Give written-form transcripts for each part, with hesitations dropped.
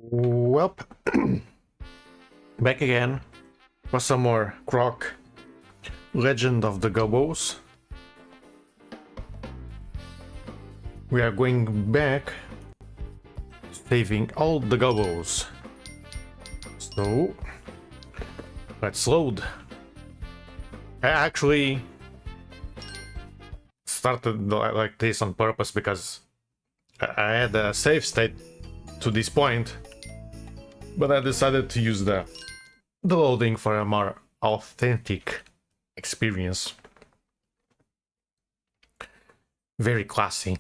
Welp, back again for some more Croc, Legend of the Gobbos. We are going back, saving all the Gobbos. So, let's load. I actually started like this on purpose because I had a save state to this point, but I decided to use the loading for a more authentic experience. Very classy.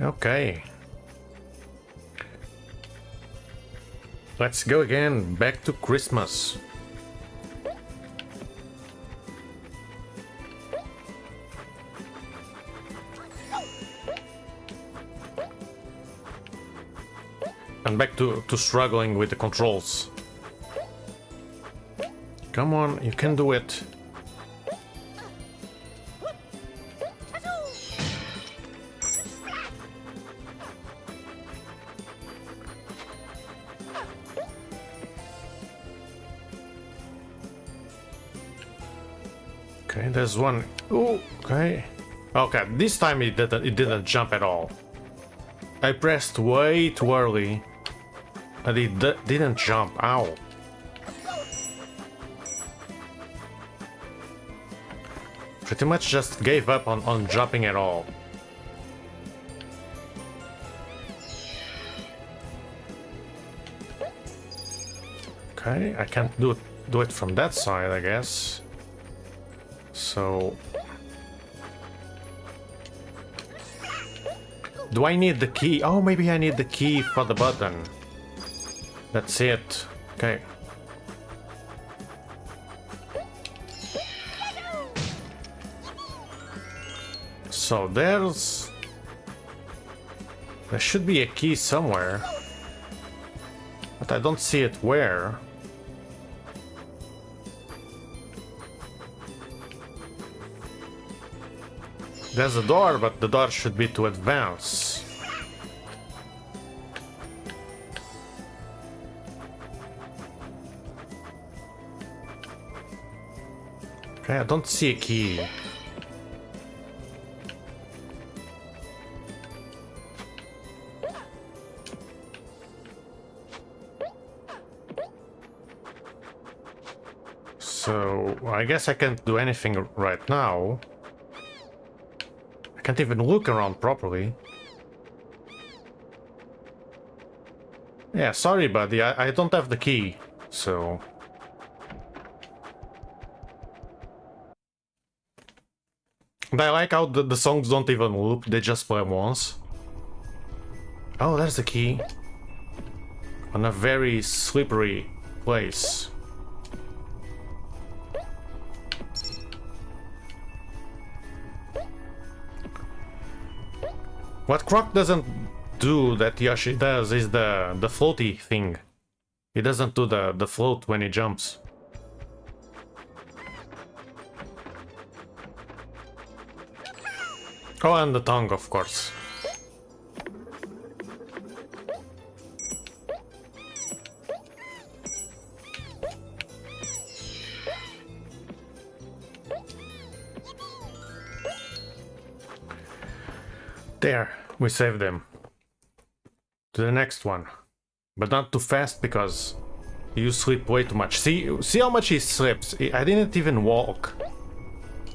Okay. Let's go again, back to Christmas. And back to struggling with the controls. Come on, you can do it. Okay, there's one. Ooh, okay. Okay, this time it didn't jump at all. I pressed way too early. And it didn't jump. Ow. Pretty much just gave up on jumping at all. Okay, I can't do it from that side, I guess. So... do I need the key? Oh, maybe I need the key for the button. That's it. Okay. So there should be a key somewhere, but I don't see it where. There's a door, but the door should be to advance. Okay, I don't see a key. So, I guess I can't do anything right now. I can't even look around properly. Yeah, sorry buddy, I don't have the key, so... And I like how the songs don't even loop, they just play once. Oh, there's the key. On a very slippery place. What Croc doesn't do that Yoshi does is the floaty thing. He doesn't do the float when he jumps. Oh, and the tongue, of course. There, we saved them. To the next one. But not too fast because you sleep way too much. See how much he sleeps? I didn't even walk.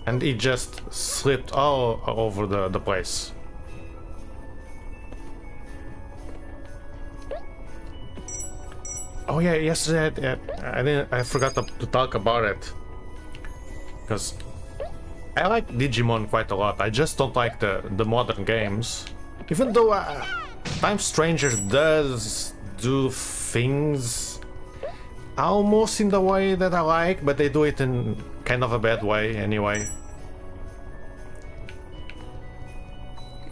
And he just slipped all over the place. Oh yeah, yesterday I forgot to talk about it. Because I like Digimon quite a lot. I just don't like the modern games. Even though Time Stranger does do things almost in the way that I like, but they do it in kind of a bad way anyway.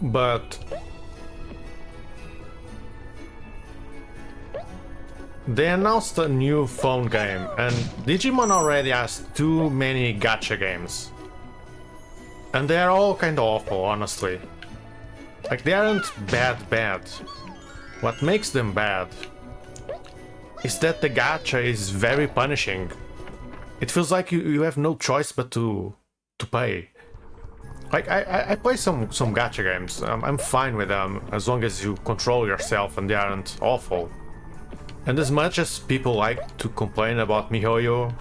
But they announced a new phone game, and Digimon already has too many gacha games. And they're all kind of awful, honestly. Like, they aren't bad, what makes them bad is that the gacha is very punishing. It feels like you have no choice but to pay. Like, I play some gacha games. I'm fine with them as long as you control yourself and they aren't awful. And as much as people like to complain about MiHoYo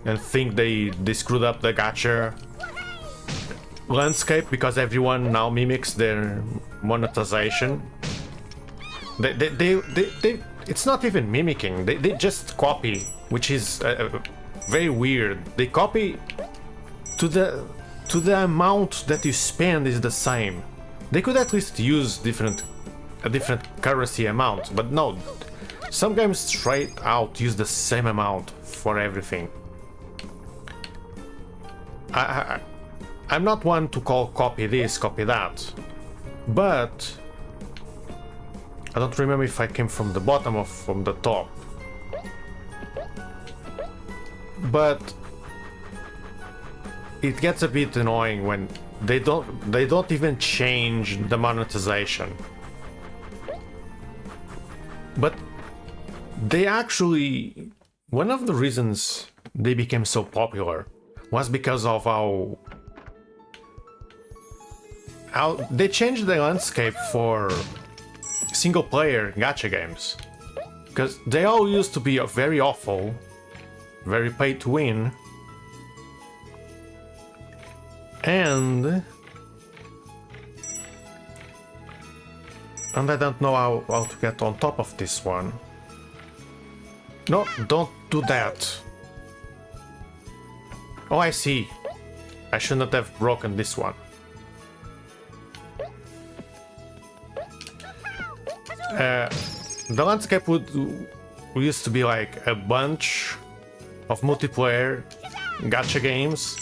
and think they screwed up the gacha landscape because everyone now mimics their monetization, it's not even mimicking. They just copy, which is very weird. They copy to the amount that you spend is the same. They could at least use a different currency amount, but no. Some games straight out use the same amount for everything. I'm not one to call copy this, copy that, but I don't remember if I came from the bottom or from the top. But it gets a bit annoying when they don't even change the monetization. But they actually, one of the reasons they became so popular was because of how they changed the landscape for single player gacha games, because they all used to be very awful, very pay to win, and I don't know how to get on top of this one. No, don't do that. Oh, I see. I shouldn't have broken this one. The landscape used to be like a bunch of multiplayer gacha games.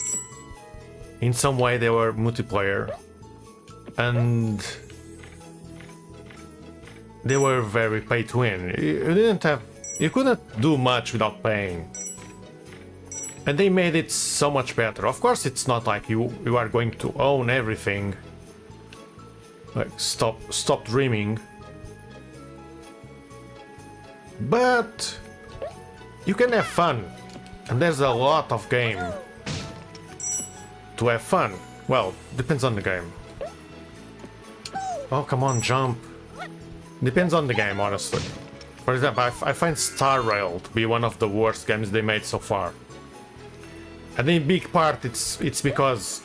In some way they were multiplayer, and they were very pay to win. You couldn't do much without paying. And they made it so much better. Of course, it's not like you are going to own everything. Like, stop dreaming. But you can have fun, and there's a lot of game to have fun. Well, depends on the game. Oh, come on, jump. Depends on the game, honestly. For example, I find Star Rail to be one of the worst games they made so far. And in big part, it's because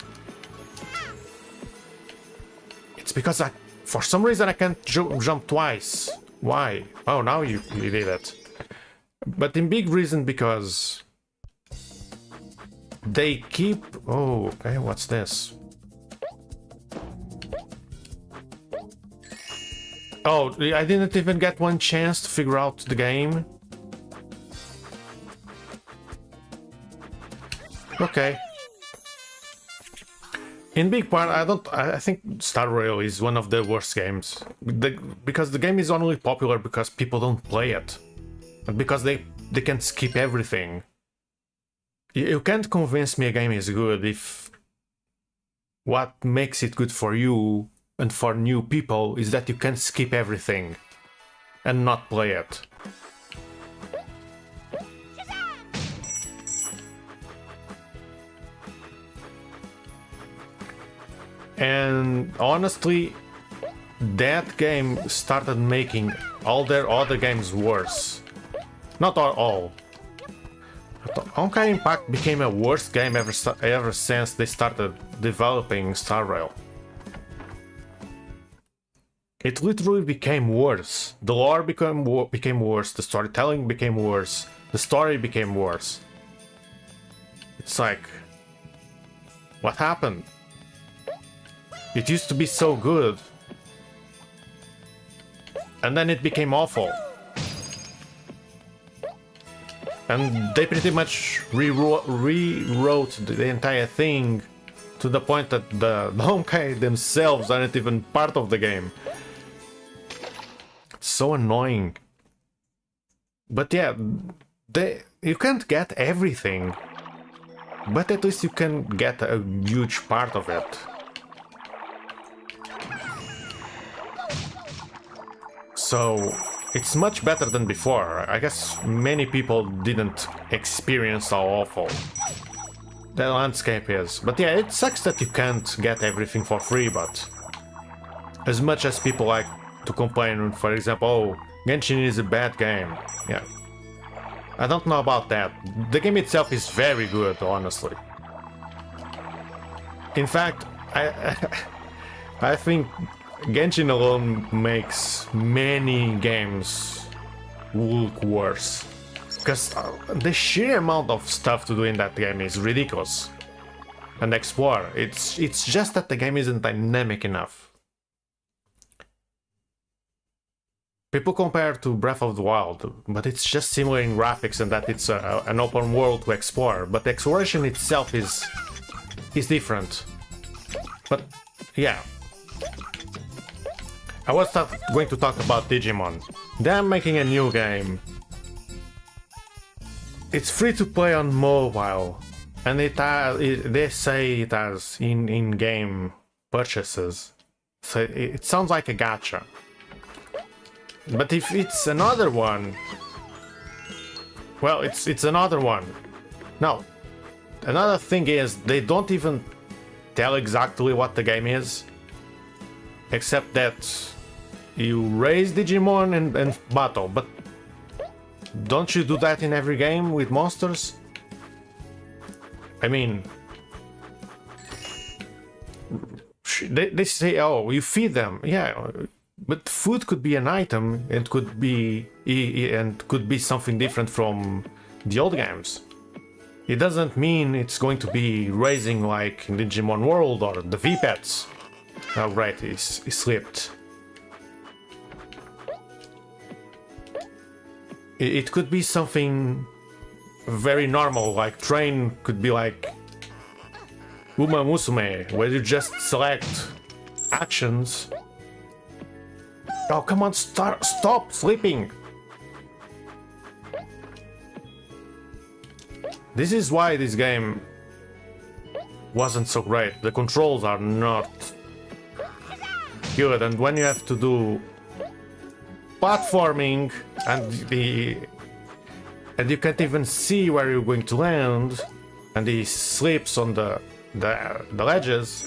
for some reason I can't jump twice. Why? Oh, now you did it. But in big reason because they keep... Oh, okay, what's this? Oh, I didn't even get one chance to figure out the game. Okay. In big part, I think Star Rail is one of the worst games. Because the game is only popular because people don't play it. And because they can skip everything. You can't convince me a game is good if what makes it good for you and for new people is that you can skip everything and not play it. And honestly, that game started making all their other games worse. Not all. Honkai Impact became a worse game ever since they started developing Star Rail. It literally became worse. The lore became worse, the storytelling became worse, the story became worse. It's like, what happened? It used to be so good, and then it became awful. And they pretty much rewrote the entire thing to the point that the Honkai themselves aren't even part of the game. It's so annoying. But yeah, you can't get everything, but at least you can get a huge part of it. So it's much better than before. I guess many people didn't experience how awful the landscape is. But yeah, it sucks that you can't get everything for free, but as much as people like to complain, for example, oh, Genshin is a bad game. Yeah. I don't know about that. The game itself is very good, honestly. In fact, I think Genshin alone makes many games look worse. Because the sheer amount of stuff to do in that game is ridiculous. And explore. It's just that the game isn't dynamic enough. People compare to Breath of the Wild, but it's just similar in graphics and that it's an open world to explore. But the exploration itself is different. But yeah. I was going to talk about Digimon. They're making a new game. It's free to play on mobile, and they say it has in-game purchases. So it sounds like a gacha. But if it's another one, well, it's another one. Now, another thing is they don't even tell exactly what the game is, except that you raise Digimon and battle. But don't you do that in every game with monsters? I mean, they say, oh, you feed them, yeah. But food could be an item and could be something different from the old games. It doesn't mean it's going to be raising like in Digimon World or the V-Pets. Oh right, he slipped. It could be something very normal, like Train could be like Uma Musume, where you just select actions. Oh, come on, stop sleeping! This is why this game wasn't so great. The controls are not good, and when you have to do platforming and you can't even see where you're going to land, and he slips on the ledges.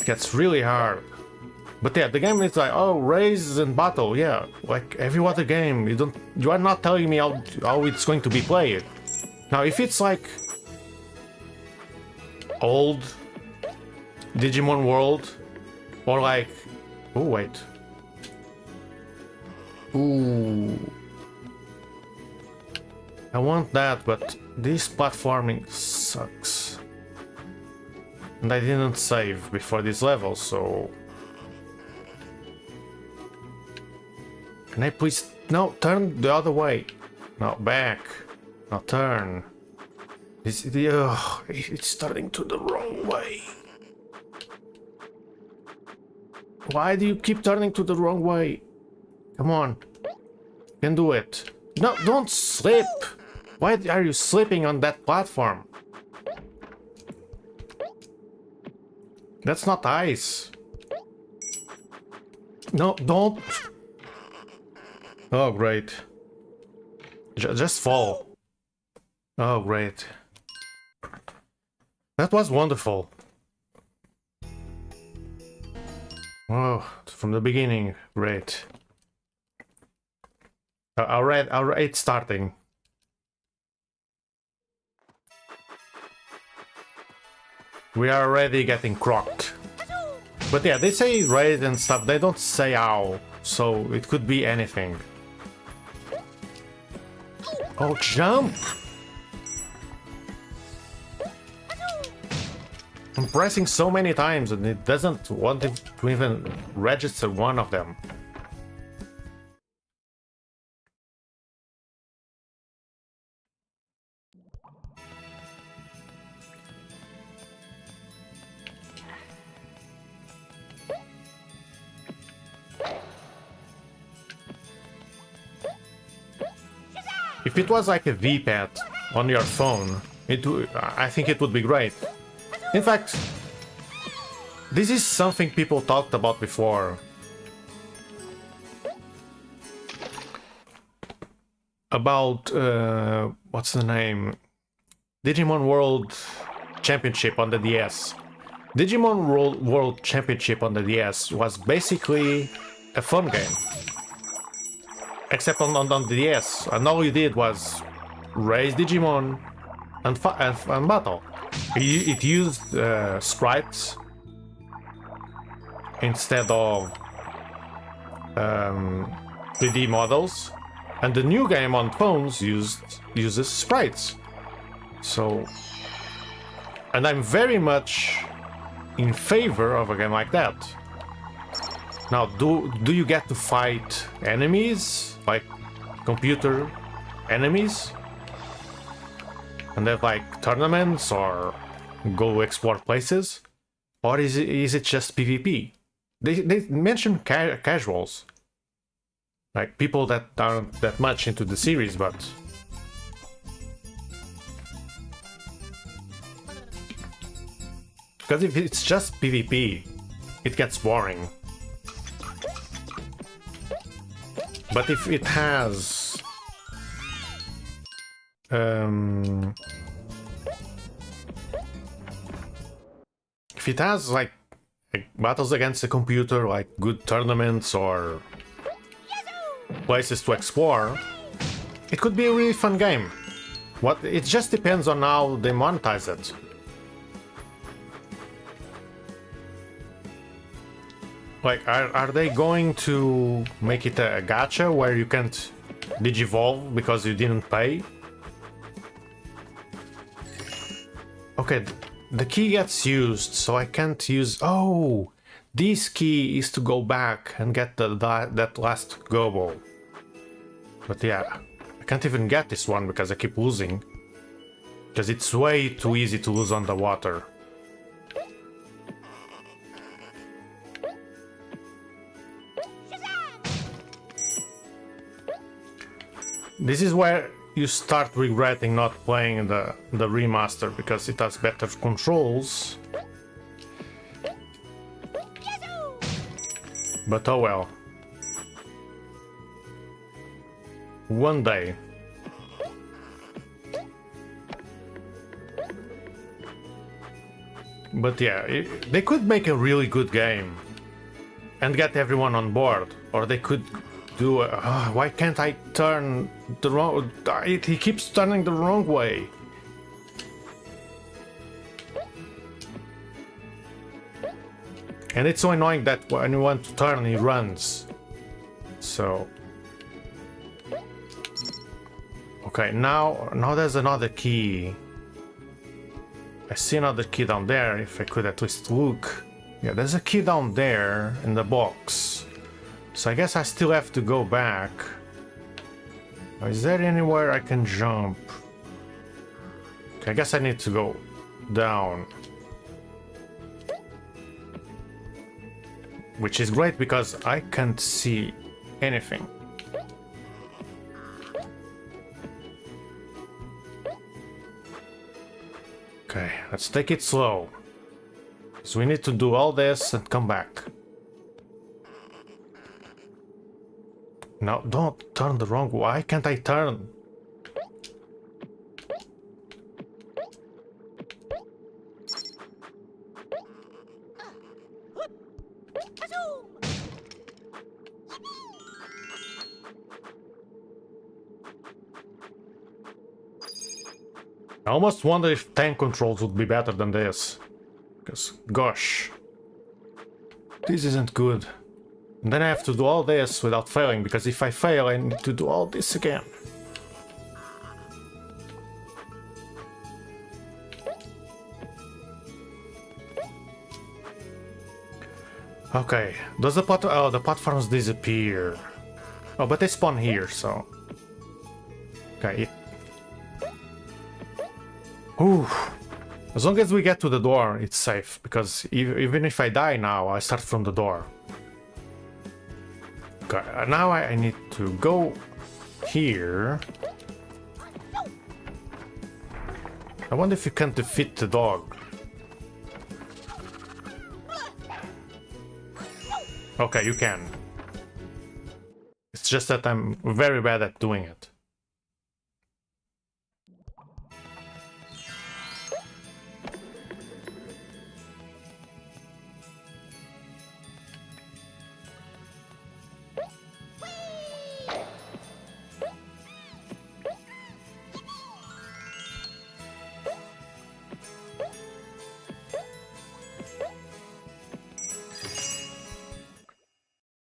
It gets really hard. But yeah, the game is like, oh, raise and battle, yeah, like every other game. You are not telling me how it's going to be played. Now, if it's like old Digimon World, or like, oh wait, ooh, I want that, but this platforming sucks, and I didn't save before this level, so can I please, no, turn the other way, no, back, now turn. It's turning to the wrong way. Why do you keep turning to the wrong way? Come on. You can do it. No, don't slip! Why are you slipping on that platform? That's not ice. No, don't. Oh, great. Just fall. Oh, great. That was wonderful. Oh, from the beginning, great. Alright, it's starting. We are already getting crocked. But yeah, they say raid and stuff, they don't say how, so it could be anything. Oh, jump! I'm pressing so many times and it doesn't want to even register one of them. If it was like a V-pad on your phone, I think it would be great. In fact, This is something people talked about before. About, what's the name? Digimon World Championship on the DS. Digimon World Championship on the DS was basically a fun game. Except on the DS, and all you did was raise Digimon and battle. It used sprites instead of 3D models, and the new game on phones uses sprites. So, and I'm very much in favor of a game like that. Now, do you get to fight enemies, like computer enemies, and have like tournaments or go explore places, or is it just PvP? They mention casuals, like people that aren't that much into the series, but because if it's just PvP, it gets boring. But if it has like battles against the computer, like good tournaments or places to explore, it could be a really fun game. It just depends on how they monetize it. Like, are they going to make it a gacha where you can't digivolve because you didn't pay? Okay, the key gets used, so I can't use... Oh! This key is to go back and get that last Gobbo. But yeah, I can't even get this one because I keep losing. Because it's way too easy to lose underwater. This is where you start regretting not playing the remaster, because it has better controls. But oh well. One day. But yeah, they could make a really good game and get everyone on board, or they could do why can't I turn the wrong... He keeps turning the wrong way. And it's so annoying that when you want to turn, he runs. So... Okay, now there's another key. I see another key down there, if I could at least look. Yeah, there's a key down there in the box. So I guess I still have to go back. Is there anywhere I can jump? Okay, I guess I need to go down. Which is great because I can't see anything. Okay, let's take it slow. So we need to do all this and come back. No, don't turn the wrong way. Why can't I turn? I almost wonder if tank controls would be better than this. Because, gosh, this isn't good. And then I have to do all this without failing, because if I fail, I need to do all this again. Okay, does the platforms disappear? Oh, but they spawn here, so... Okay. Ooh. As long as we get to the door, it's safe, because even if I die now, I start from the door. Okay, now I need to go here. I wonder if you can defeat the dog. Okay, you can. It's just that I'm very bad at doing it.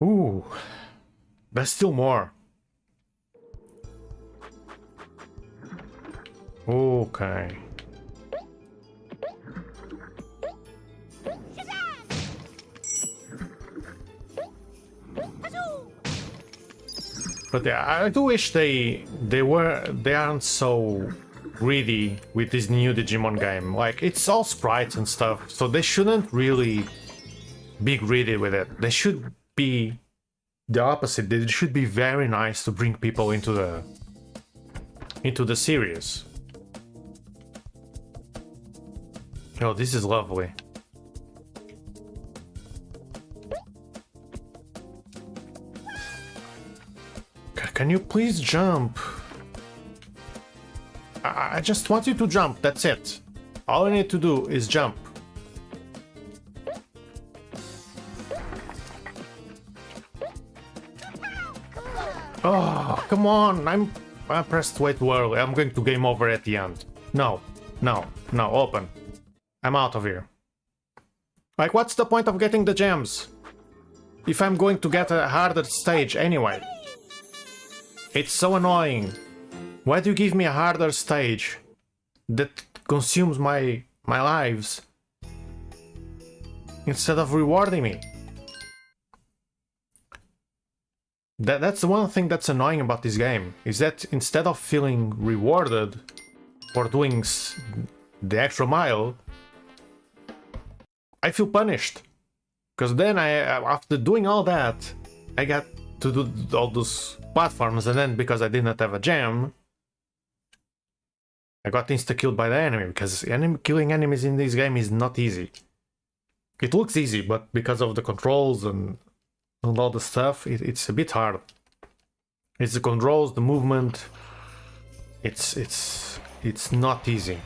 Ooh, there's still more. Okay. But yeah, I do wish they aren't so greedy with this new Digimon game. Like, it's all sprites and stuff, so they shouldn't really be greedy with it. They should be the opposite. They should be very nice to bring people into the series. Oh, this is lovely. Can you please jump? I just want you to jump, that's it. All I need to do is jump. Oh, come on, I pressed way too early. I'm going to game over at the end. No, open. I'm out of here. Like, what's the point of getting the gems if I'm going to get a harder stage anyway? It's so annoying. Why do you give me a harder stage that consumes my lives instead of rewarding me? That's the one thing that's annoying about this game, is that instead of feeling rewarded for doing the extra mile, I feel punished. Because then after doing all that, I got to do all those platforms, and then because I did not have a gem, I got insta-killed by the enemy, because killing enemies in this game is not easy. It looks easy, but because of the controls and all the stuff, it's a bit hard. It's the controls, the movement. It's not easy.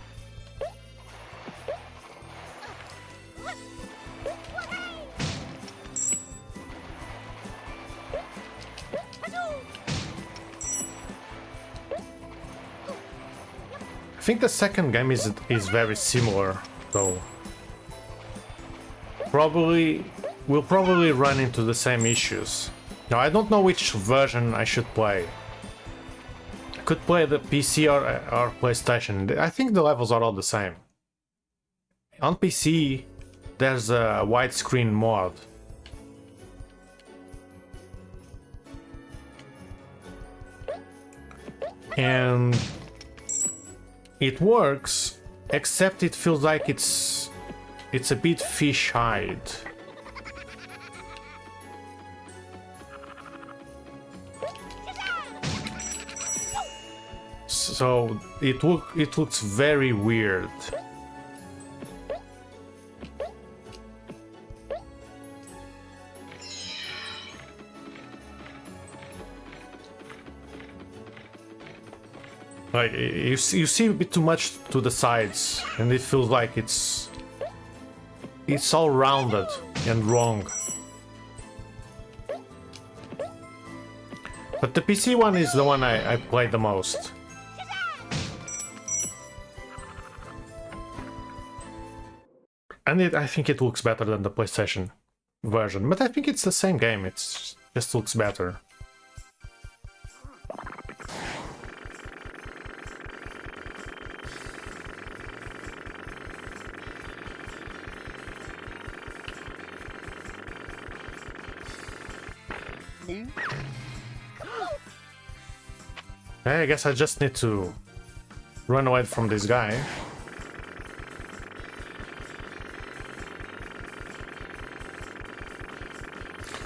I think the second game is very similar, though. We'll probably run into the same issues. Now, I don't know which version I should play. I could play the PC or PlayStation. I think the levels are all the same. On PC, there's a widescreen mod. And it works, except it feels like it's a bit fish-eyed. So it looks very weird. Like, you see a bit too much to the sides, and it feels like it's all rounded and wrong. But the PC one is the one I played the most. And I think it looks better than the PlayStation version, but I think it's the same game, it just looks better. I guess I just need to run away from this guy.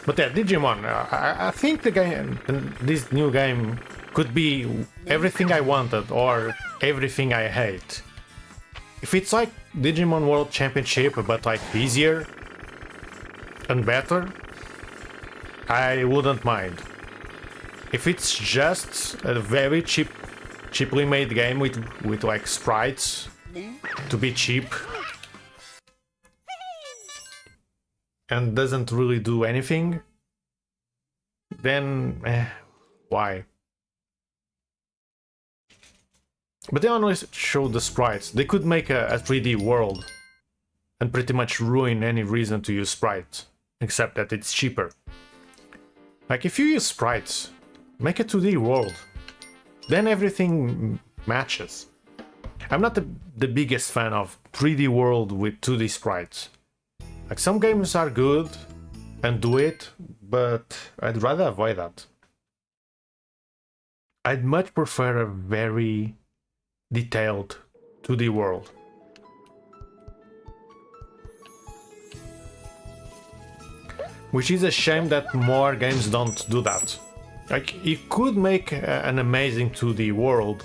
But yeah, Digimon, I think the game, this new game, could be everything I wanted or everything I hate. If it's like Digimon World Championship, but like easier and better, I wouldn't mind. If it's just a very cheaply made game with like sprites to be cheap and doesn't really do anything, then why? But they only show the sprites. They could make a 3D world and pretty much ruin any reason to use sprites, except that it's cheaper. Like, if you use sprites, make a 2D world, then everything matches. I'm not the biggest fan of 3D world with 2D sprites. Like, some games are good and do it, but I'd rather avoid that. I'd much prefer a very detailed 2D world. Which is a shame that more games don't do that. Like, you could make an amazing 2D world,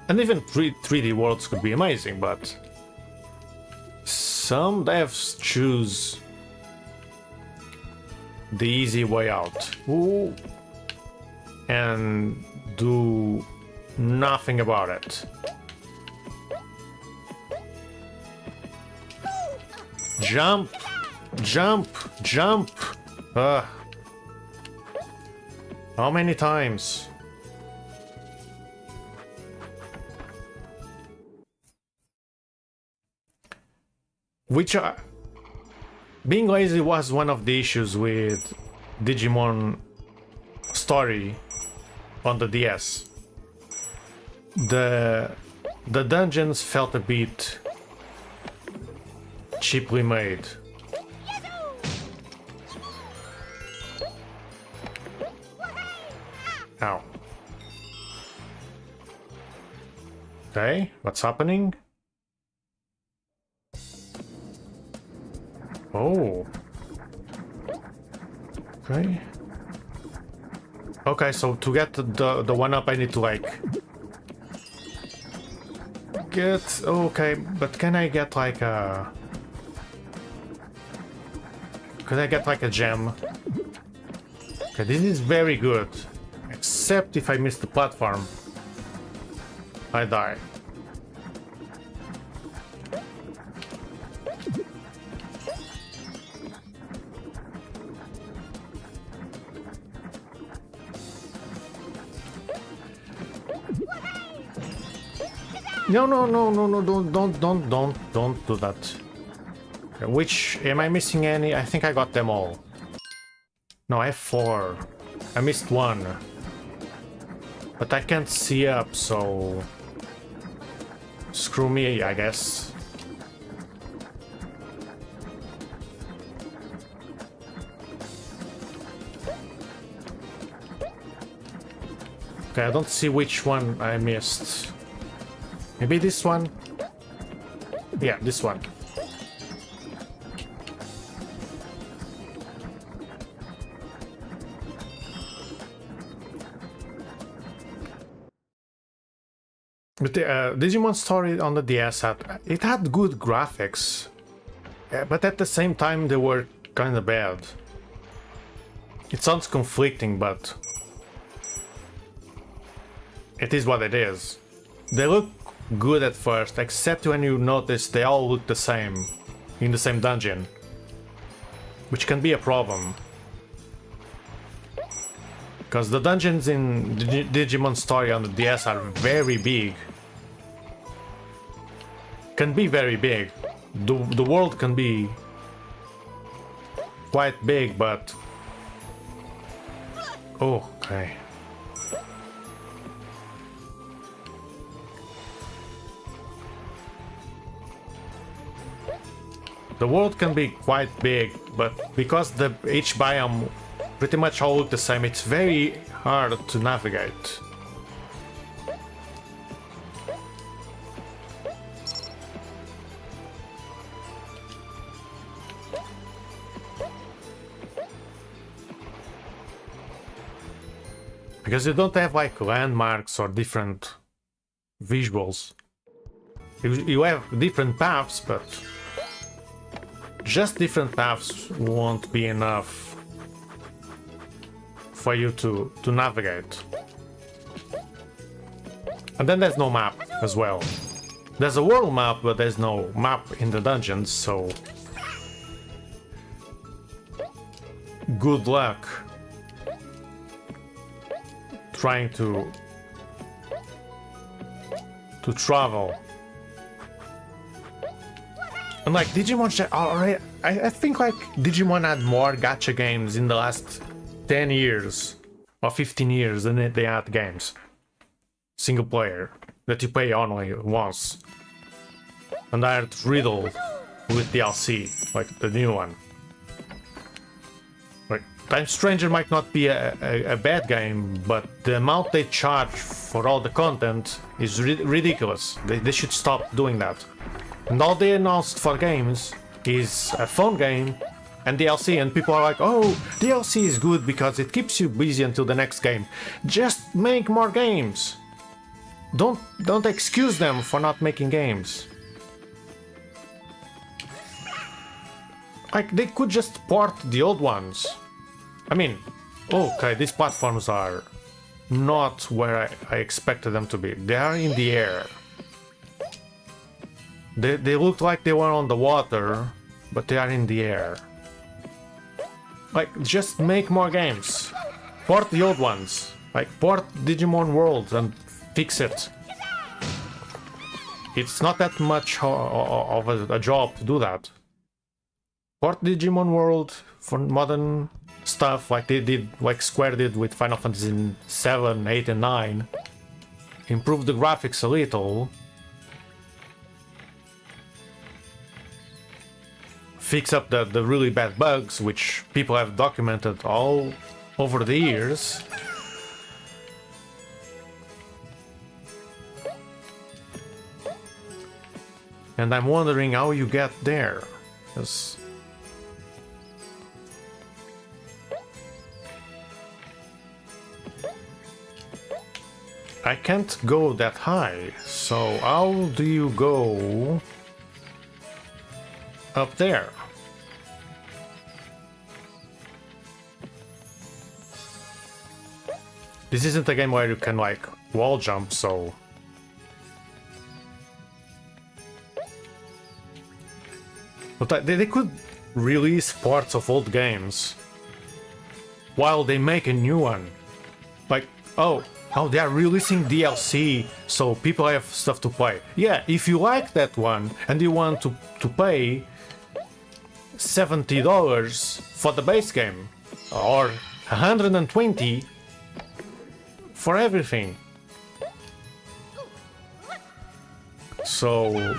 and even 3D worlds could be amazing, but some devs choose the easy way out. Ooh. And do nothing about it. Jump! Jump! Jump! How many times? Which being lazy was one of the issues with Digimon Story on the DS. The dungeons felt a bit cheaply made. Ow. Okay, what's happening? Oh. Okay. Okay, so to get the 1-up I need to like get... Okay, but can I get like a... Could I get like a gem? Okay, this is very good. Except if I miss the platform, I die. No, don't do that. Which, am I missing any? I think I got them all. No, I have 4. I missed 1. But I can't see up, so... Screw me, I guess. Okay, I don't see which one I missed. Maybe this one? Yeah, this one. But the Digimon Story on the DS had good graphics, but at the same time they were kind of bad. It sounds conflicting, but it is what it is. They look good at first, except when you notice they all look the same in the same dungeon, which can be a problem. Because the dungeons in Digimon Story on the DS are very big. Can be very big. The world can be quite big, but... Oh, okay. The world can be quite big, but because each biome pretty much all look the same, it's very hard to navigate. Because you don't have like landmarks or different visuals. You have different paths, but just different paths won't be enough for you to navigate. And then there's no map as well. There's a world map, but there's no map in the dungeons, so... good luck trying to travel. And like Digimon already, I think like Digimon had more gacha games in the last 10 years or 15 years than they had games. Single player that you pay only once. And they are riddled with DLC, like the new one. Like Time Stranger might not be a bad game, but the amount they charge for all the content is ridiculous. They should stop doing that. And all they announced for games is a phone game and DLC, and people are like, oh, DLC is good because it keeps you busy until the next game. Just make more games. Don't excuse them for not making games. Like, they could just port the old ones. I mean, okay, these platforms are not where I expected them to be. They are in the air. They looked like they were on the water, but they are in the air. Like, just make more games. Port the old ones. Like, port Digimon World and fix it. It's not that much of a job to do that. Port Digimon World for modern stuff, like they did, like Square did with Final Fantasy 7, 8, and 9. Improve the graphics a little. Fix up the really bad bugs, which people have documented all over the years. And I'm wondering how you get there. 'Cause I can't go that high, so how do you go up there? This isn't a game where you can like wall jump, so... But they could release parts of old games while they make a new one. Like, oh, how they are releasing DLC so people have stuff to play. Yeah, if you like that one and you want to pay $70 for the base game or $120 for everything. So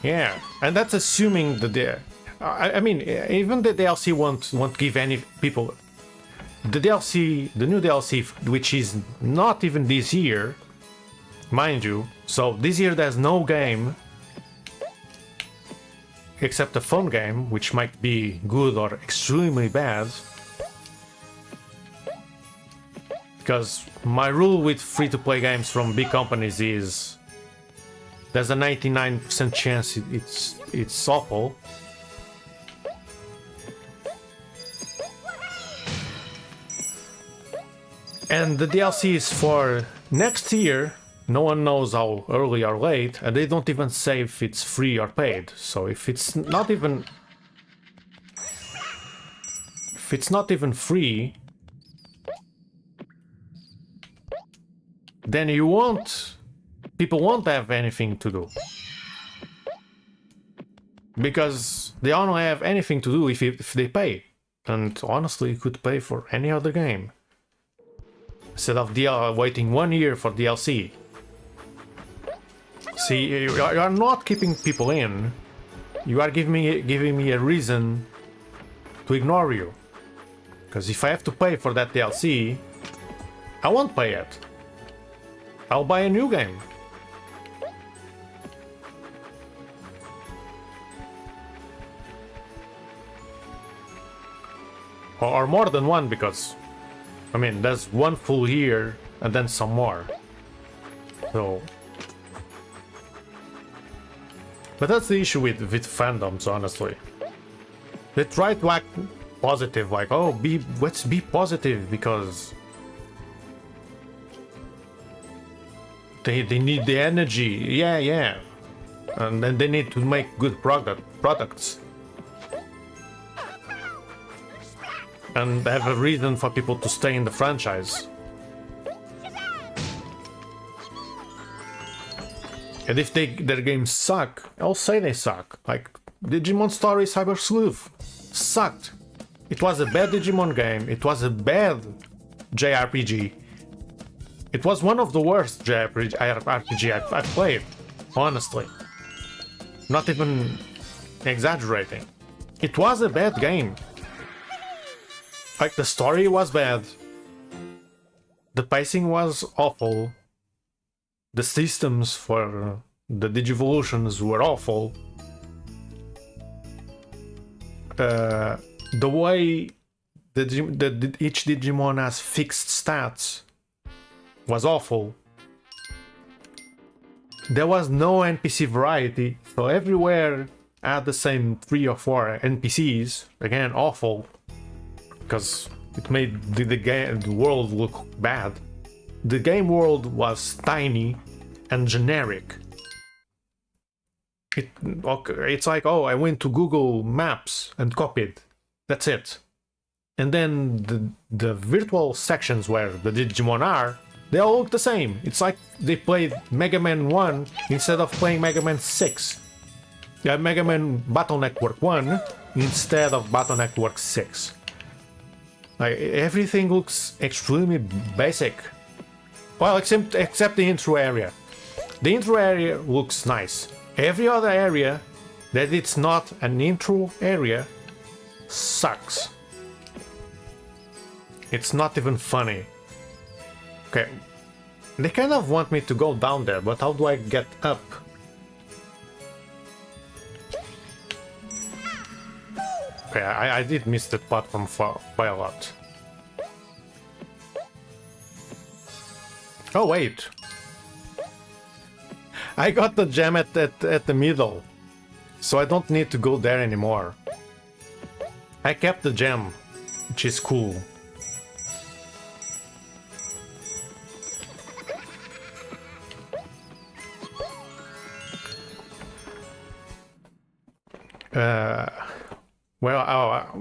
yeah, and that's assuming that I mean, even the DLC won't give any people the DLC, the new DLC, which is not even this year, mind you. So this year there's no game except a phone game, which might be good or extremely bad. Because my rule with free-to-play games from big companies is there's a 99% chance it's awful. And the DLC is for next year. No one knows how early or late, and they don't even say if it's free or paid. So if it's not even free, then people won't have anything to do. Because they only have anything to do if they pay. And honestly, you could pay for any other game instead of waiting 1 year for DLC. See, you are not keeping people in. You are giving me a reason to ignore you. Because if I have to pay for that DLC, I won't pay it. I'll buy a new game. Or more than one, because I mean, there's one full year and then some more. So, but that's the issue with fandoms, honestly. They try to act positive, like, oh, let's be positive because they need the energy. Yeah. And then they need to make good products. And have a reason for people to stay in the franchise. And if their games suck, I'll say they suck. Like, Digimon Story Cyber Sleuth sucked. It was a bad Digimon game. It was a bad JRPG. It was one of the worst JRPG I've played, honestly. Not even exaggerating. It was a bad game. Like, the story was bad. The pacing was awful. The systems for the Digivolutions were awful. The way each Digimon has fixed stats was awful. There was no NPC variety, so everywhere had the same 3 or 4 NPCs. Again, awful, because it made the world look bad. The game world was tiny and generic. It's like, oh, I went to Google Maps and copied. That's it. And then the virtual sections where the Digimon are, they all look the same. It's like they played Mega Man 1 instead of playing Mega Man 6. Yeah, Mega Man Battle Network 1 instead of Battle Network 6. Like, everything looks extremely basic. Well, except the intro area. The intro area looks nice. Every other area that it's not an intro area sucks. It's not even funny. Okay, they kind of want me to go down there, but how do I get up? Okay, I did miss that platform by a lot. Oh wait, I got the gem at the middle, so I don't need to go there anymore. I kept the gem, which is cool.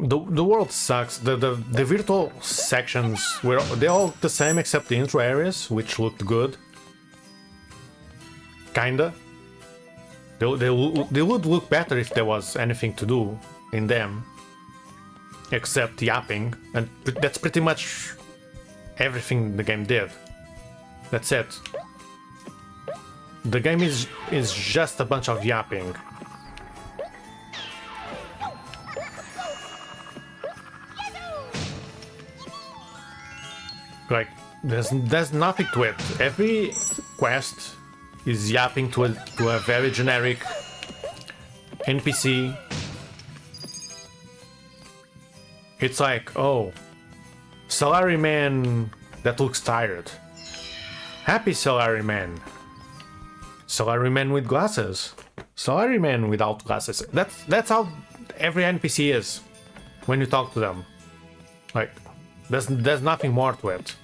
The world sucks. The virtual sections they're all the same except the intro areas, which looked good. Kinda. They would look better if there was anything to do in them, except yapping, and that's pretty much everything the game did. That's it. The game is just a bunch of yapping. Like, there's nothing to it. Every quest is yapping to a very generic NPC. It's like, oh, salaryman that looks tired. Happy salaryman. Salaryman with glasses. Salaryman without glasses. That's how every NPC is when you talk to them. Like, there's nothing more to it.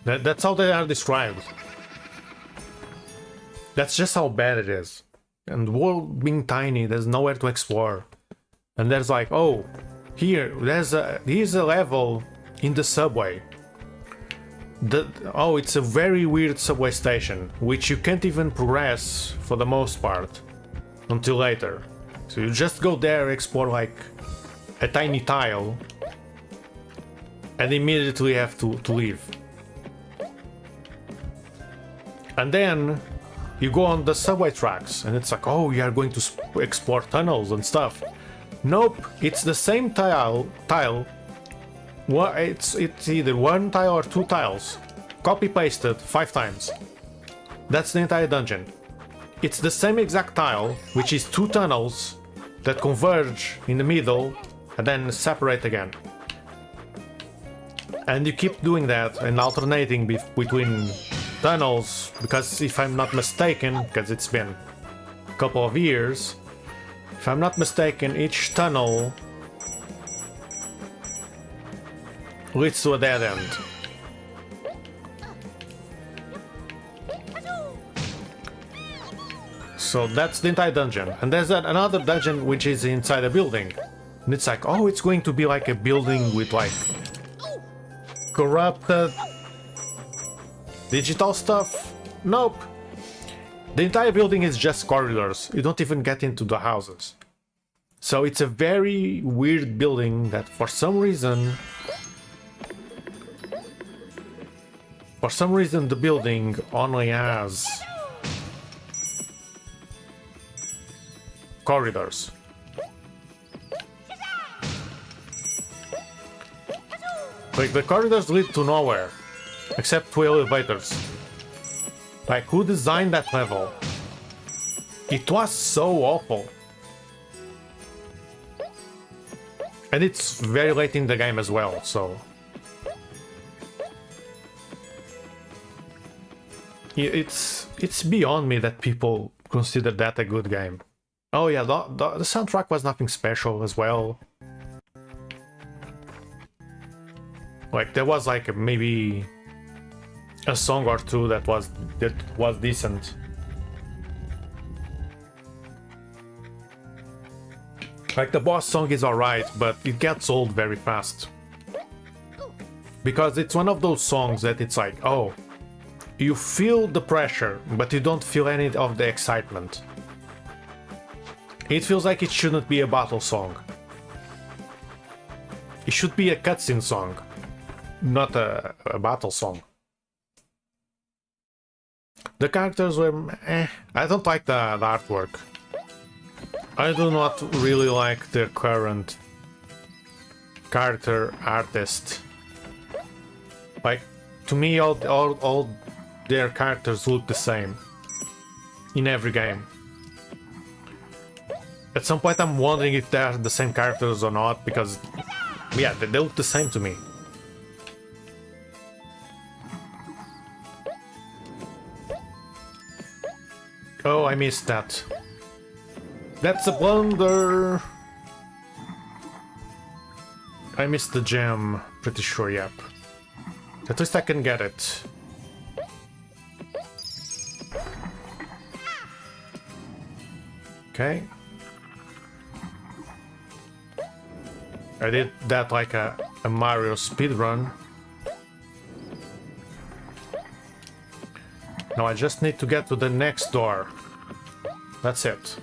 That's how they are described. That's just how bad it is. And the world being tiny, there's nowhere to explore. And there's like, oh, here's a level in the subway. It's a very weird subway station, which you can't even progress for the most part until later. So you just go there, explore like a tiny tile, and immediately have to leave. And then you go on the subway tracks, and it's like, oh, you are going to explore tunnels and stuff. Nope, it's the same tile. It's either one tile or 2 tiles. Copy pasted 5 times. That's the entire dungeon. It's the same exact tile, which is 2 tunnels that converge in the middle and then separate again. And you keep doing that and alternating between tunnels, because if I'm not mistaken, because it's been a couple of years, if I'm not mistaken, each tunnel leads to a dead end. So that's the entire dungeon. And there's another dungeon which is inside a building. And it's like, oh, it's going to be like a building with like corrupted digital stuff. Nope. The entire building is just corridors. You don't even get into the houses. So it's a very weird building that for some reason the building only has corridors. Like the corridors lead to nowhere, except to elevators. Like who designed that level? It was so awful. And it's very late in the game as well, so... It's beyond me that people consider that a good game. Oh yeah, the soundtrack was nothing special as well. Like there was like maybe a song or two that was decent. Like the boss song is alright, but it gets old very fast. Because it's one of those songs that it's like, oh, you feel the pressure, but you don't feel any of the excitement. It feels like it shouldn't be a battle song. It should be a cutscene song, not a battle song. The characters were eh. I don't like the artwork. I do not really like the current character artist. Like, to me, all their characters look the same in every game. At some point I'm wondering if they're the same characters or not, because yeah, they look the same to me. Oh, I missed that. That's a blunder. I missed the gem, pretty sure, yep. At least I can get it. Okay. I did that like a Mario speedrun. Now I just need to get to the next door. That's it.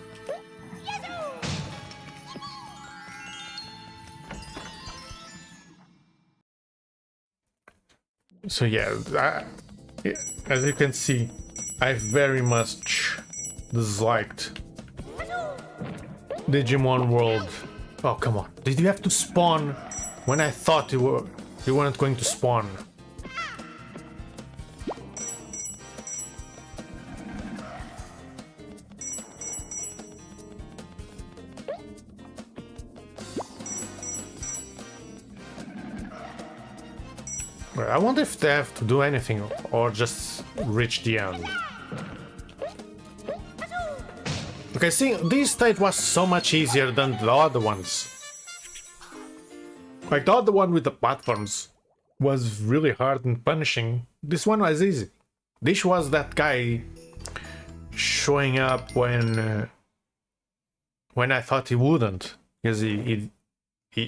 So yeah, as you can see, I very much disliked Digimon World. Oh, come on. Did you have to spawn when I thought you weren't going to spawn? I wonder if they have to do anything or just reach the end. Okay, see, this stage was so much easier than the other ones. Like the other one with the platforms was really hard and punishing. This one was easy. This was that guy showing up when I thought he wouldn't, because they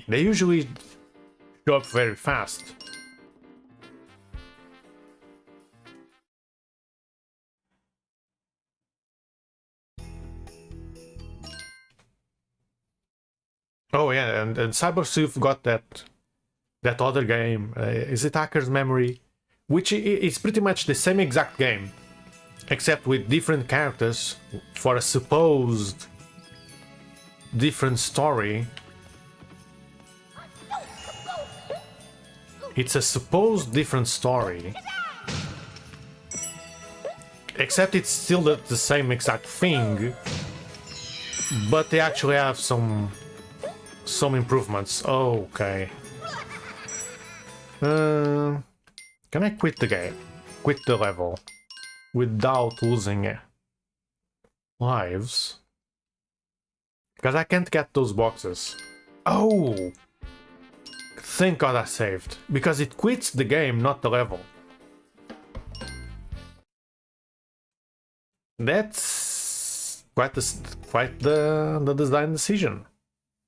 usually show up very fast. Oh yeah, and Cybersurf got that other game. Is it Hacker's Memory? Which is pretty much the same exact game, except with different characters for a supposed different story. It's a supposed different story, except it's still the same exact thing, but they actually have some improvements. Oh, okay. Can I quit the game? Quit the level. without losing lives. Because I can't get those boxes. Oh! Thank God I saved. Because it quits the game, not the level. That's quite the design decision.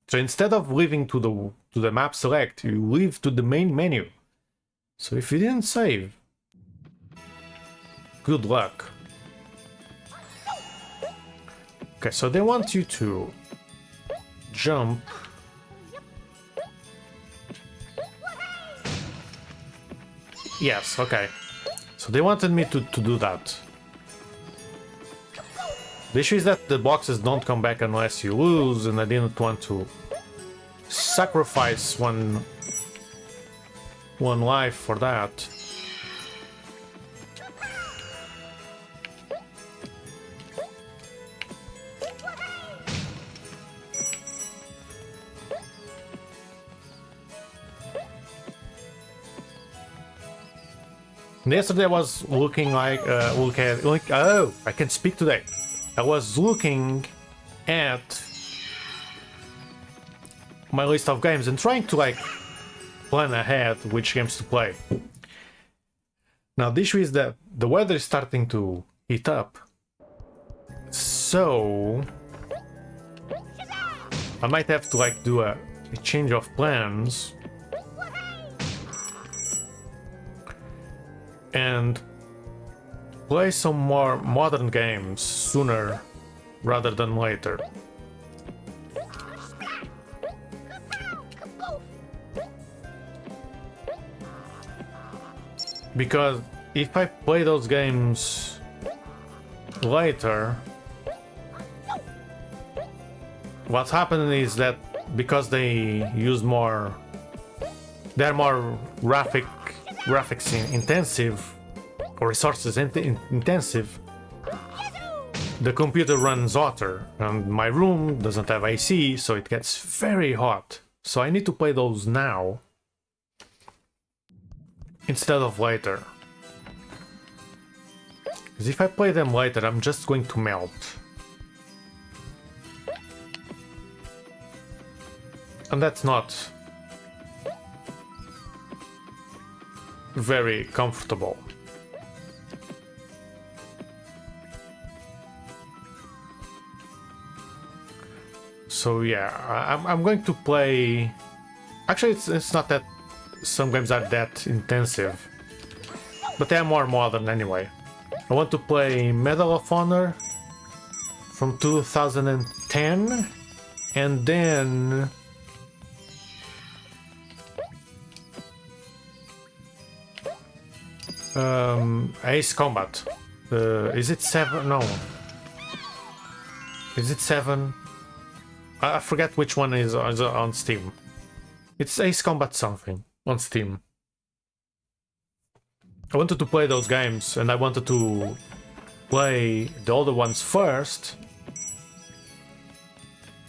So instead of leaving to the map select, you leave to the main menu. So if you didn't save, good luck. Okay, so they want you to jump. Yes, okay. So they wanted me to do that. The issue is that the boxes don't come back unless you lose, and I didn't want to sacrifice one life for that. Yesterday I was looking like oh, I can speak today. I was looking at my list of games and trying to like plan ahead which games to play. Now the issue is that the weather is starting to heat up, so I might have to like do a change of plans and play some more modern games sooner rather than later. Because if I play those games later, what's happening is that because they use more, they're more graphics intensive or resources intensive, the computer runs hotter, and my room doesn't have AC, so it gets very hot. So I need to play those now instead of later. Because if I play them later, I'm just going to melt. And that's not very comfortable. So yeah, I'm going to play. Actually, it's not that some games are that intensive, but they are more modern anyway. I want to play Medal of Honor from 2010, and then Ace Combat. Is it 7? No. Is it 7? I forget which one is on Steam. It's Ace Combat something on Steam. I wanted to play those games, and I wanted to play the older ones first.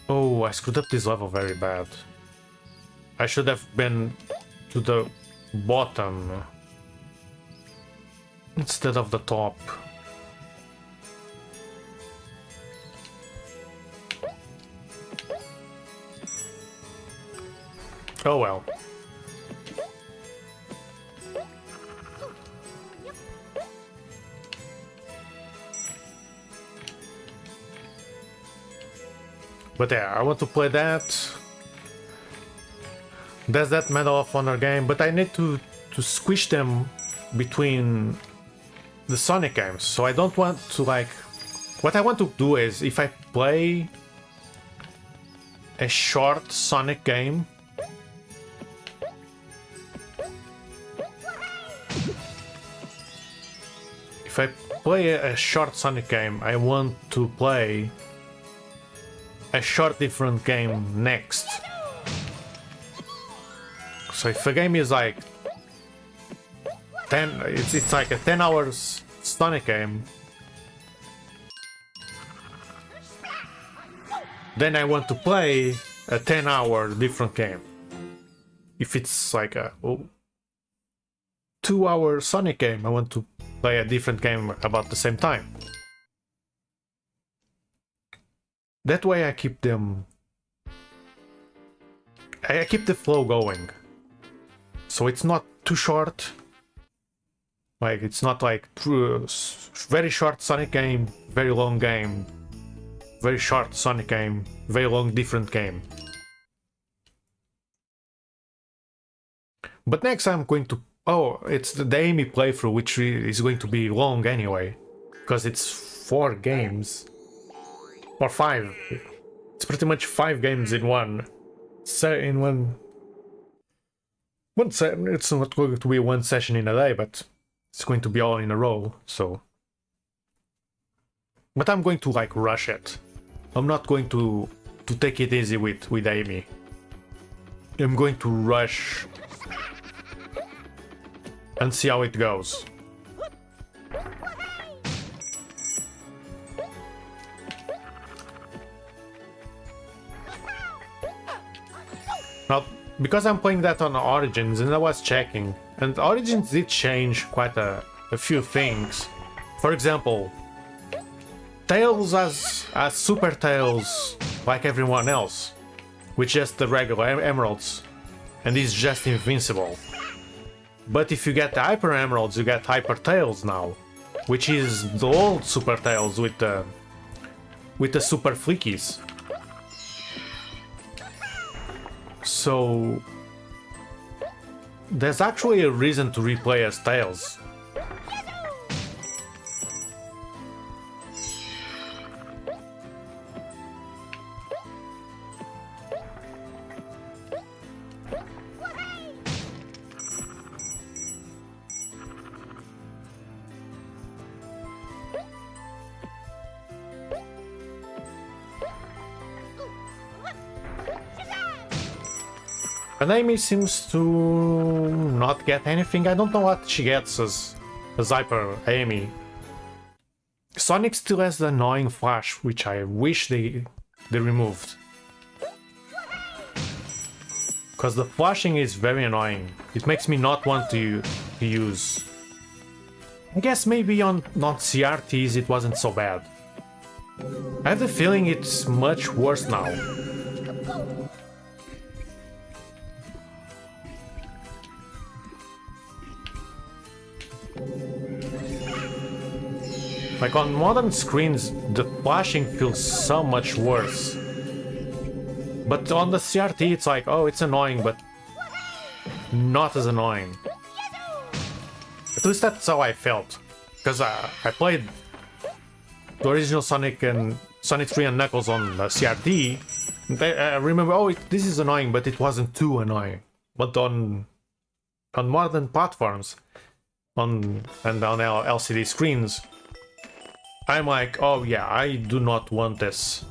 Oh, I screwed up this level very bad. I should have been to the bottom instead of the top. Oh well. But yeah, I want to play that. There's that Medal of Honor game, but I need to squish them between the Sonic games. So I don't want to like... What I want to do is, if I play a short Sonic game, if I play a short Sonic game, I want to play a short different game next. So if a game is like 10, it's like a 10 hours Sonic game, then I want to play a 10-hour different game. If it's like a 2-hour Sonic game, I want to play a different game about the same time. That way I keep them... I keep the flow going. So it's not too short. Like, it's not like very short Sonic game, very long game, very short Sonic game, very long different game. But next I'm going to... Oh, it's the Amy playthrough, which is going to be long anyway. Because it's 4 games. Or 5. It's pretty much 5 games in one. In one... It's not going to be one session in a day, but it's going to be all in a row, so... But I'm going to, like, rush it. I'm not going to take it easy with Amy. I'm going to rush... and see how it goes. Now, because I'm playing that on Origins, and I was checking, and Origins did change quite a few things. For example, Tails as Super Tails like everyone else, with just the regular emeralds, and he's just invincible. But if you get the Hyper Emeralds, you get Hyper Tails now, which is the old Super Tails with the Super Flickies. So there's actually a reason to replay as Tails. And Amy seems to not get anything. I don't know what she gets as Hyper Amy. Sonic still has the annoying flash, which I wish they removed. Because the flashing is very annoying. It makes me not want to use. I guess maybe on CRTs it wasn't so bad. I have the feeling it's much worse now. Like on modern screens, the flashing feels so much worse. But on the CRT, it's like, oh, it's annoying, but not as annoying. At least that's how I felt. Because I played the original Sonic and Sonic 3 and Knuckles on the CRT. And I remember, oh, this is annoying, but it wasn't too annoying. But on modern platforms, and on LCD screens, I'm like, oh yeah, I do not want this.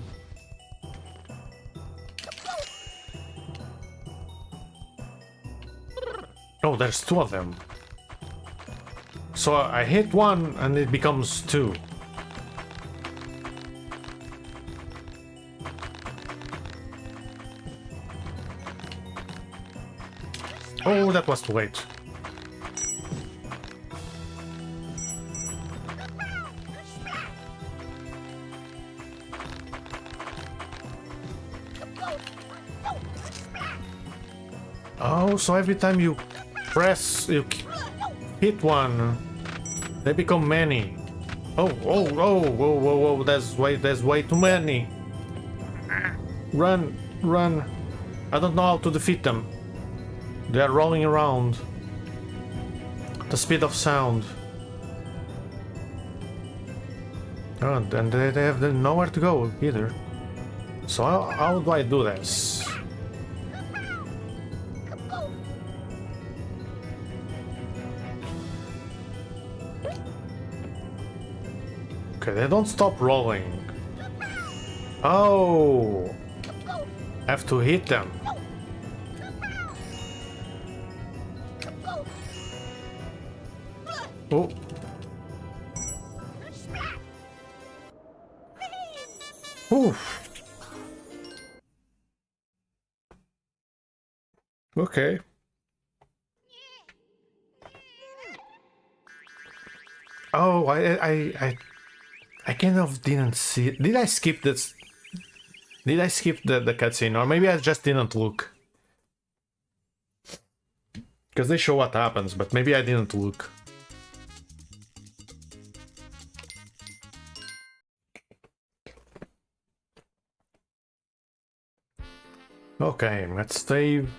Oh, there's 2 of them. So I hit 1 and it becomes 2. Oh, that was too late. Oh, so every time you hit one, they become many. Oh, whoa, there's way too many. Run. I don't know how to defeat them. They are rolling around. The speed of sound. Oh, and they have nowhere to go either. So how do I do this? Okay, they don't stop rolling. Oh! I have to hit them. Oh. Oof. Okay. Oh, I kind of didn't see it. Did I skip this? Did I skip the cutscene? Or maybe I just didn't look. Because they show what happens, but maybe I didn't look. Okay, let's save.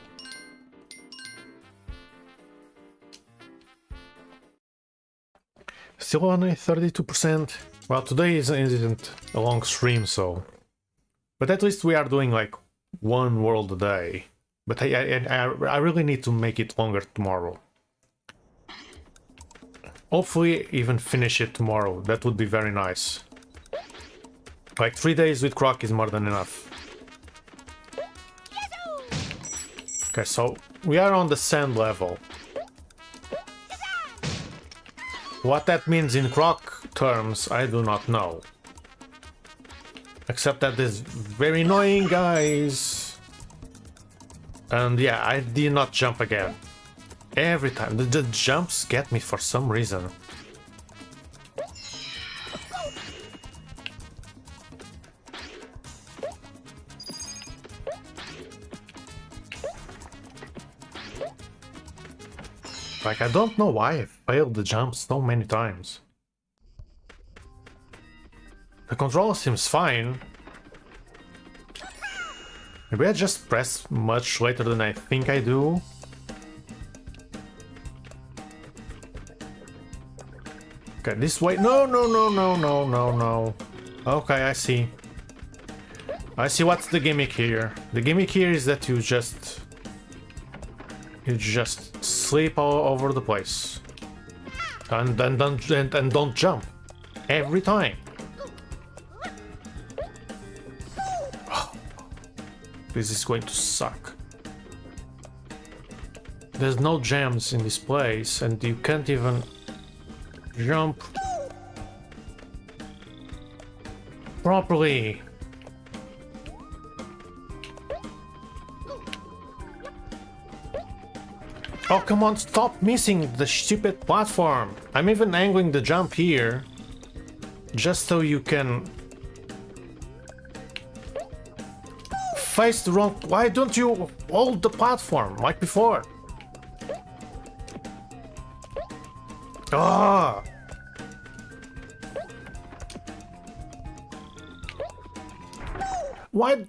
Still only 32%. Well, today isn't a long stream, so... But at least we are doing like one world a day. But I really need to make it longer tomorrow. Hopefully even finish it tomorrow. That would be very nice. Like 3 days with Croc is more than enough. Okay, so we are on the sand level. What that means in Croc terms, I do not know. Except that is very annoying, guys. And yeah, I did not jump again. Every time. The jumps get me for some reason. Like, I don't know why I failed the jump so many times. The controller seems fine. Maybe I just press much later than I think I do. Okay, this way. No, no, no, no, no, no, no. Okay, I see. I see what's the gimmick here. The gimmick here is that you just sleep all over the place. And then don't jump. Every time. Oh, this is going to suck. There's no gems in this place and you can't even jump properly. Oh, come on, stop missing the stupid platform. I'm even angling the jump here just so you can face the wrong... Why don't you hold the platform like before? Ah! Why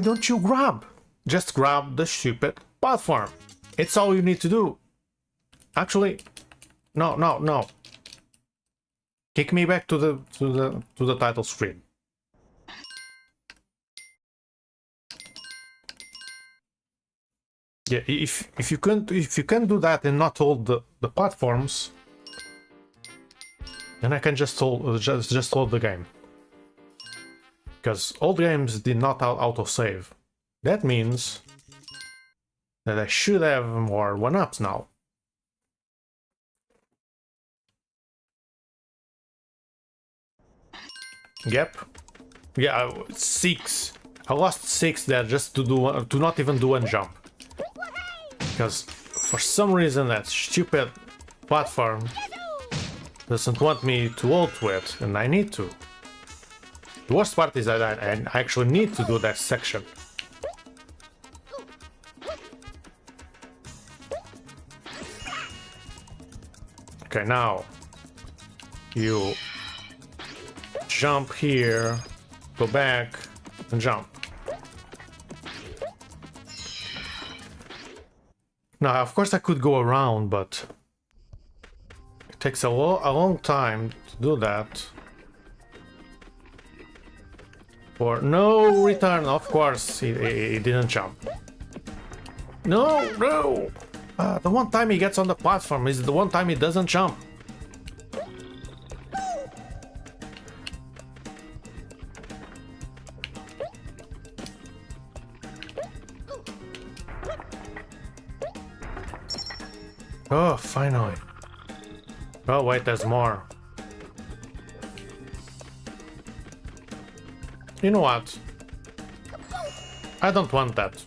don't you grab? Just grab the stupid platform. It's all you need to do. Actually, no, no, no. Kick me back to the title screen. Yeah, if you can do that and not hold the platforms, then I can just hold the game. Because old games did not autosave. That means that I should have more 1-ups now. Yep. Yeah, 6. I lost 6 there just to not even do one jump. Because for some reason that stupid platform doesn't want me to ult to it, and I need to. The worst part is that I actually need to do that section. Okay, now you jump here, go back, and jump. Now, of course I could go around, but it takes a long time to do that. For no return, of course, he didn't jump. No, no! The one time he gets on the platform is the one time he doesn't jump. Oh, finally. Oh, wait, there's more. You know what? I don't want that.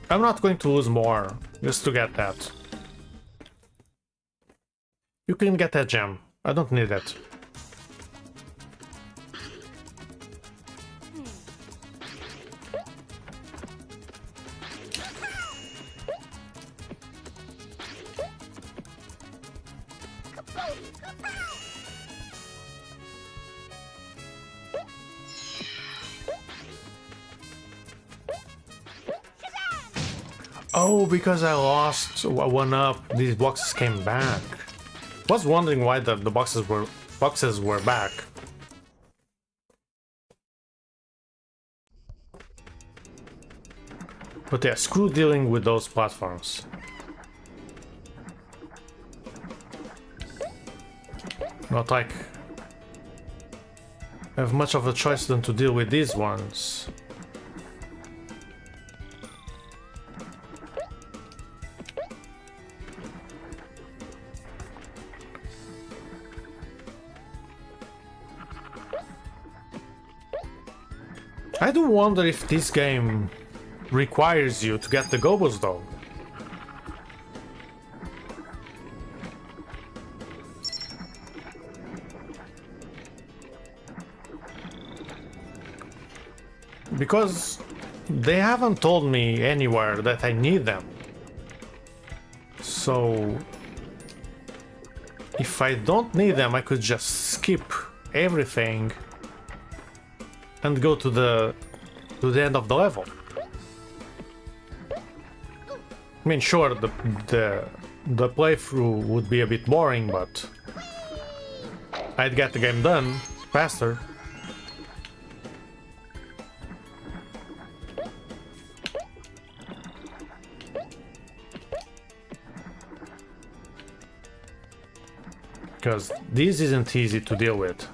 I'm not going to lose more just to get that. You can get that gem. I don't need it. Oh, because I lost one up, these boxes came back. Was wondering why the boxes were back. But yeah, screw dealing with those platforms. Not like I have much of a choice than to deal with these ones. I do wonder if this game requires you to get the Gobbos though. Because they haven't told me anywhere that I need them. So if I don't need them, I could just skip everything and go to the end of the level. I mean, sure, the playthrough would be a bit boring, but I'd get the game done faster. Because this isn't easy to deal with.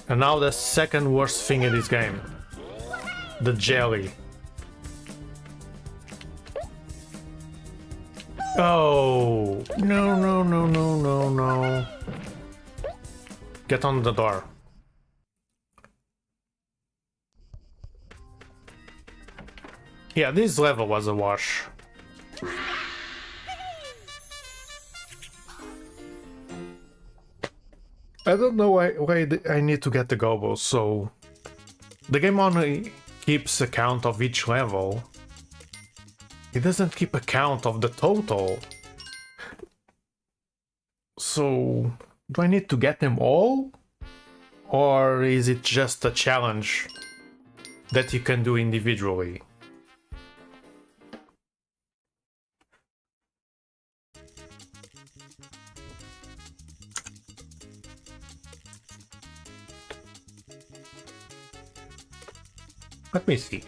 And now the second worst thing in this game. The jelly. Oh, no, no, no, no, no, no. Get on the door. Yeah, this level was a wash. I don't know why I need to get the Gobbos, so the game only keeps account of each level. It doesn't keep account of the total. So, do I need to get them all? Or is it just a challenge that you can do individually? Let me see.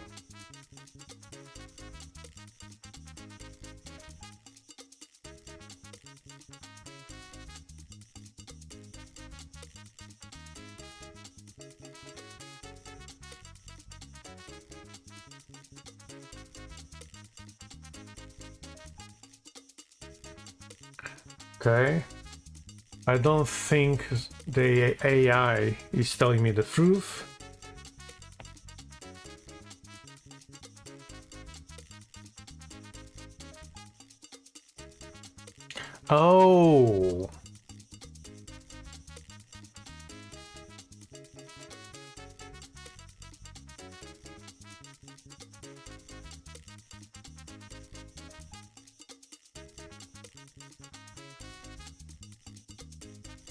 Okay. I don't think the AI is telling me the truth. Oh.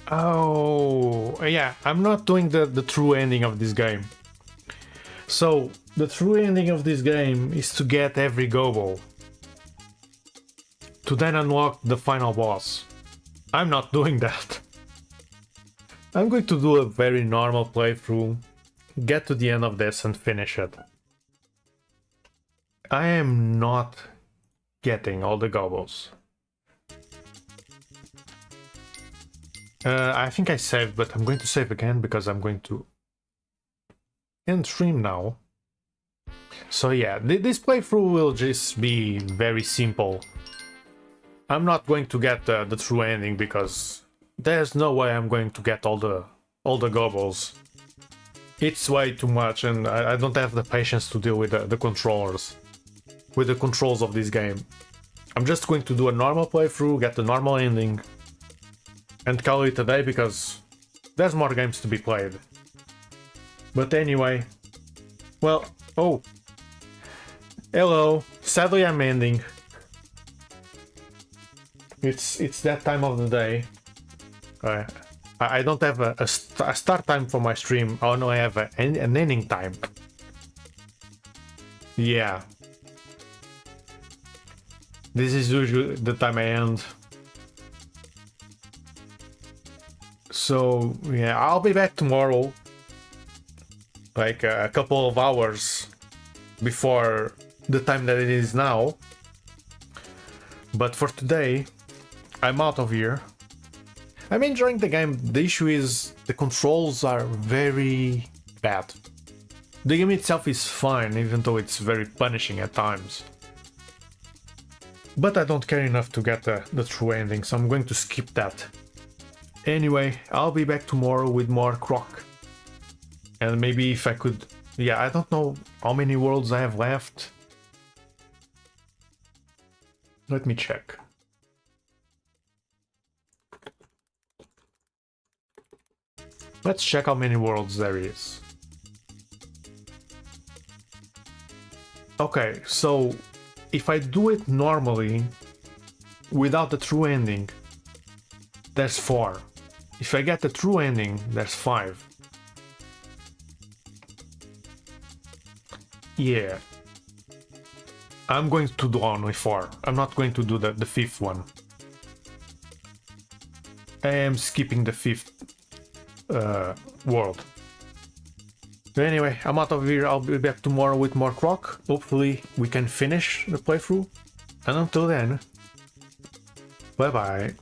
Oh, yeah, I'm not doing the true ending of this game. So, the true ending of this game is to get every Gobbo, to then unlock the final boss. I'm not doing that. I'm going to do a very normal playthrough, get to the end of this and finish it. I am not getting all the Gobbos. I think I saved, but I'm going to save again because I'm going to end stream now. So yeah, this playthrough will just be very simple. I'm not going to get the true ending because there's no way I'm going to get all the Gobbos. It's way too much, and I don't have the patience to deal with the controllers, with the controls of this game. I'm just going to do a normal playthrough, get the normal ending, and call it a day because there's more games to be played. But anyway, well, oh, hello. Sadly, I'm ending. It's that time of the day. I don't have a start time for my stream. Oh no, I have an ending time. Yeah. This is usually the time I end. So yeah, I'll be back tomorrow. Like a couple of hours before the time that it is now. But for today, I'm out of here. I'm enjoying the game. The issue is the controls are very bad. The game itself is fine, even though it's very punishing at times. But I don't care enough to get the true ending, so I'm going to skip that. Anyway, I'll be back tomorrow with more Croc. And maybe if I could... Yeah, I don't know how many worlds I have left. Let me check. Let's check how many worlds there is. Okay, so if I do it normally, without the true ending, there's 4. If I get the true ending, there's 5. Yeah. I'm going to do only 4. I'm not going to do the 5th one. I am skipping the 5th world. Anyway, I'm out of here. I'll be back tomorrow with more Croc. Hopefully we can finish the playthrough. And until then, bye bye.